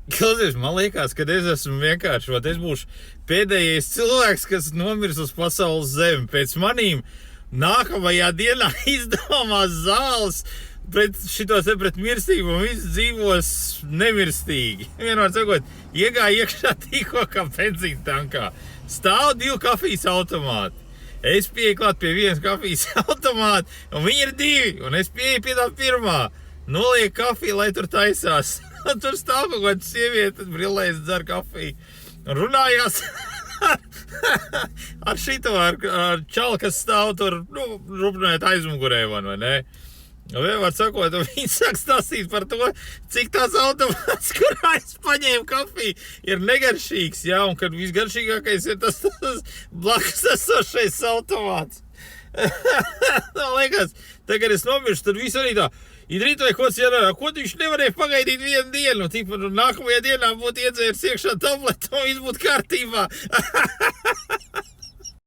Klausies, man liekas, ka es esmu vienkārši, es būšu pēdējais cilvēks, kas nomirs uz pasaules zemi. Pēc manīm nākamajā dienā izdomās zāles pret mirstību un viss dzīvos nemirstīgi. Vienmēr sakot, iegāja iekšā tikko kā benzīna tankā. Stāv 2 kafijas automāti. Es pieeju klāt pie vienas kafijas automāta, un viņi ir 2, un es pieeju pie tā pirmā. Noliek kafiju, lai tur taisās. Tur stāv kaut kāda sieviete, brillēs dzer kafiju. Un runājās ar šito, ar čalu, kas stāv tur, rupnēt aizmugurē, vai ne? Vienmēr sakot, viņi sāk stāstīt par to, cik tās automāts, kurā es paņēmu kafiju, ir negaršīgs, jā, un kad visgaršīgākais ir tas blakus esošais automāts. Man liekas, tagad es nomiršu, tad viss arī tā, rīt vai kods jārā, ko viņš nevarēja pagaidīt 1 dienu, nākamajā dienā būtu iedzēris iekšā tabletu un viss būtu kārtībā.